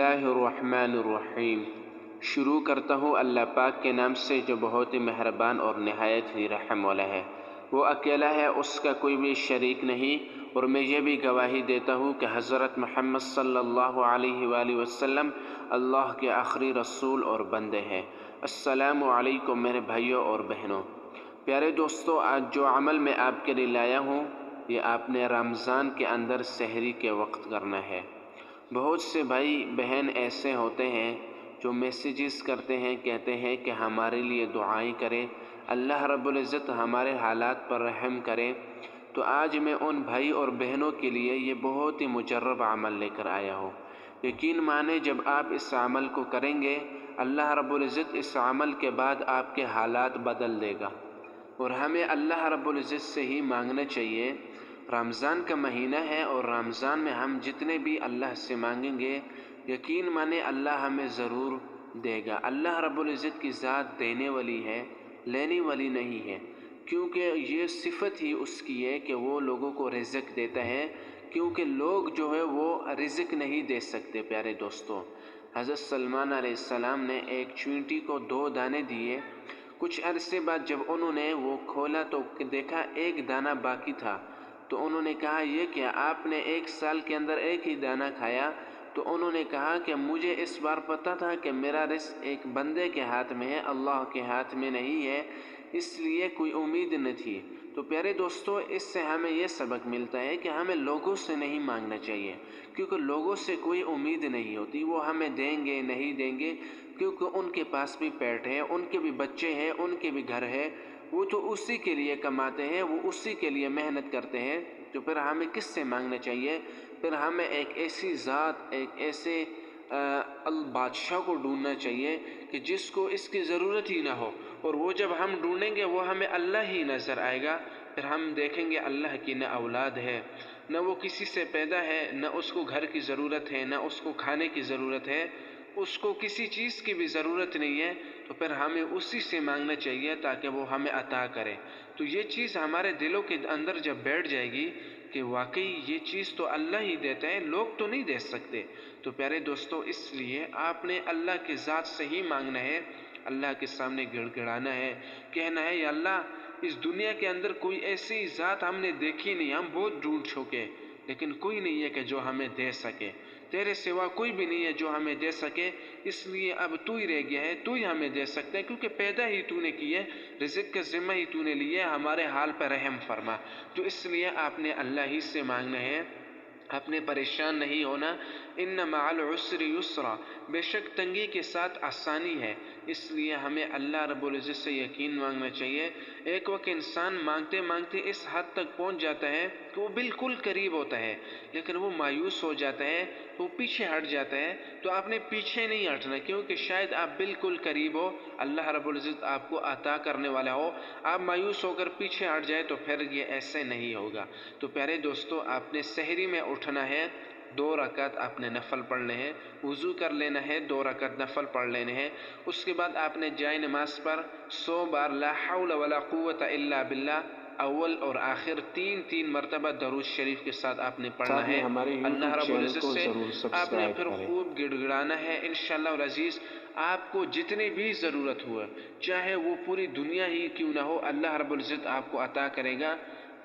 बिस्मिल्लाहिर्रहमानिर्रहीम। शुरू करता हूँ अल्लाह पाक के नाम से जो बहुत ही मेहरबान और नहायत ही रहम वाला है। वो अकेला है, उसका कोई भी शरीक नहीं। और मैं ये भी गवाही देता हूँ कि हज़रत मोहम्मद सल्लल्लाहु अलैहि वसल्लम अल्लाह के आखिरी रसूल और बंदे हैं। अस्सलामु अलैकुम मेरे भाइयों और बहनों। प्यारे दोस्तों, आज जो अमल मैं आपके लिए लाया हूँ ये आपने रमज़ान के अंदर सहरी के वक्त करना है। बहुत से भाई बहन ऐसे होते हैं जो मैसेजेस करते हैं, कहते हैं कि हमारे लिए दुआएं करें, अल्लाह रब्बुल इज़्ज़त हमारे हालात पर रहम करे। तो आज मैं उन भाई और बहनों के लिए ये बहुत ही मुजर्रब अमल लेकर आया हूँ। यकीन माने जब आप इस अमल को करेंगे, अल्लाह रब्बुल इज़्ज़त इस अमल के बाद आपके हालात बदल देगा। और हमें अल्लाह रब्बुल इज़्ज़त से ही मांगना चाहिए। रमज़ान का महीना है और रमज़ान में हम जितने भी अल्लाह से मांगेंगे, यकीन माने अल्लाह हमें ज़रूर देगा। अल्लाह रब्बुल इज़्ज़त की ज़ात देने वाली है, लेने वाली नहीं है, क्योंकि ये सिफ़त ही उसकी है कि वो लोगों को रिज़्क़ देता है, क्योंकि लोग जो है वो रिज़्क़ नहीं दे सकते। प्यारे दोस्तों, हज़रत सलमान अलैहिस्सलाम ने एक चींटी को 2 दाने दिए। कुछ अरसे बाद जब उन्होंने वो खोला तो देखा एक दाना बाकी था। तो उन्होंने कहा, ये क्या, आपने 1 साल के अंदर एक ही दाना खाया? तो उन्होंने कहा कि मुझे इस बार पता था कि मेरा रिज़्क़ एक बंदे के हाथ में है, अल्लाह के हाथ में नहीं है, इसलिए कोई उम्मीद न थी। तो प्यारे दोस्तों, इससे हमें यह सबक मिलता है कि हमें लोगों से नहीं मांगना चाहिए, क्योंकि लोगों से कोई उम्मीद नहीं होती। वो हमें देंगे नहीं देंगे, क्योंकि उनके पास भी पेट है, उनके भी बच्चे हैं, उनके भी घर है। वो तो उसी के लिए कमाते हैं, वो उसी के लिए मेहनत करते हैं। तो फिर हमें किससे मांगना चाहिए? फिर हमें एक ऐसी ज़ात, एक ऐसे बादशाह को ढूंढना चाहिए कि जिसको इसकी ज़रूरत ही ना हो। और वो जब हम ढूंढेंगे वो हमें अल्लाह ही नज़र आएगा। फिर हम देखेंगे अल्लाह की न औलाद है, न वो किसी से पैदा है, न उसको घर की ज़रूरत है, न उसको खाने की ज़रूरत है, उसको किसी चीज़ की भी ज़रूरत नहीं है। तो फिर हमें उसी से मांगना चाहिए ताकि वो हमें अता करे। तो ये चीज़ हमारे दिलों के अंदर जब बैठ जाएगी कि वाकई ये चीज़ तो अल्लाह ही देते हैं, लोग तो नहीं दे सकते। तो प्यारे दोस्तों, इसलिए आपने अल्लाह की ज़ात से ही मांगना है, अल्लाह के सामने गिड़गिड़ाना है, कहना है, या अल्लाह इस दुनिया के अंदर कोई ऐसी ज़ात हमने देखी नहीं, हम बहुत ढूंढ चुके, लेकिन कोई नहीं है कि जो हमें दे सके। तेरे सिवा कोई भी नहीं है जो हमें दे सके, इसलिए अब तू ही रह गया है, तू ही हमें दे सकता है, क्योंकि पैदा ही तूने की है, रिज़्क़ का ज़िम्मा ही तूने लिया है, हमारे हाल पर रहम फरमा। तो इसलिए आपने अल्लाह ही से मांगना है, आपने परेशान नहीं होना। इन्न मअल उस्रि युस्रा, बेशक तंगी के साथ आसानी है। इसलिए हमें अल्लाह रब्बुल इज़्ज़त से यकीन मांगना चाहिए। एक वक्त इंसान मांगते मांगते इस हद तक पहुंच जाता है कि वो बिल्कुल करीब होता है, लेकिन वो मायूस हो जाता है, वो पीछे हट जाता है। तो आपने पीछे नहीं हटना, क्योंकि शायद आप बिल्कुल करीब हो, अल्लाह रब्बुल इज़्ज़त आपको अता करने वाला हो। आप मायूस होकर पीछे हट जाए तो फिर ये ऐसे नहीं होगा। तो प्यारे दोस्तों, आपने सहरी में उठना है, 2 रकात आपने नफल पढ़ने हैं, वज़ू कर लेना है, 2 रकात नफल पढ़ लेने हैं। उसके बाद आपने जाए नमाज पर 100 बार ला हौला वला कुव्वता इल्ला बिल्लाह अव्वल और आखिर 3 मरतबा दरूद शरीफ के साथ आपने पढ़ना है। अल्लाह रब्बुल इज़्ज़त से आपने फिर खूब गिड़गिड़ाना है। इंशाअल्लाह अज़ीज़, आपको जितनी भी ज़रूरत हुआ, चाहे वो पूरी दुनिया ही क्यों ना हो, अल्लाह रब्बुल इज़्ज़त आपको अता करेगा।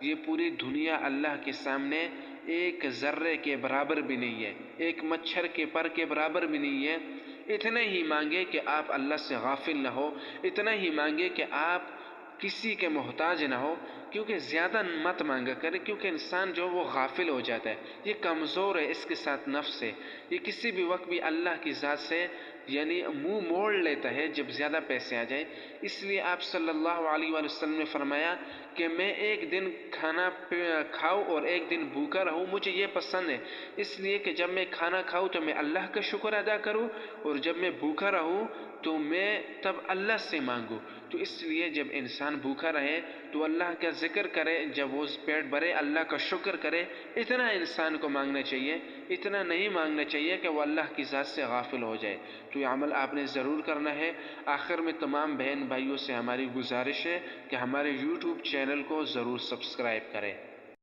ये पूरी दुनिया अल्लाह के सामने एक ज़र्रे के बराबर भी नहीं है, एक मच्छर के पर के बराबर भी नहीं है। इतने ही मांगे कि आप अल्लाह से गाफिल ना हो, इतना ही मांगे कि आप किसी के मोहताज ना हो, क्योंकि ज़्यादा मत मांगा करें, क्योंकि इंसान जो वो गाफिल हो जाता है, ये कमज़ोर है, इसके साथ नफ्स है, ये किसी भी वक्त भी अल्लाह की ज़ात से यानी मुंह मोड़ लेता है जब ज़्यादा पैसे आ जाए। इसलिए आप सल्लल्लाहु अलैहि वसल्लम ने फरमाया कि मैं एक दिन खाना खाऊं और एक दिन भूखा रहूं, मुझे ये पसंद है, इसलिए कि जब मैं खाना खाऊं तो मैं अल्लाह का शुक्र अदा करूं, और जब मैं भूखा रहूं तो मैं तब अल्लाह से मांगूं। तो इसलिए जब इंसान भूखा रहे तो अल्लाह का ज़िक्र करे, जब वो पेट भरे अल्लाह का शुक्र करे। इतना इंसान को मांगना चाहिए, इतना नहीं मांगना चाहिए कि वो अल्लाह की ज़ात से गाफिल हो जाए। तो ये अमल आपने ज़रूर करना है। आखिर में तमाम बहन भाइयों से हमारी गुजारिश है कि हमारे YouTube चैनल को ज़रूर सब्सक्राइब करें।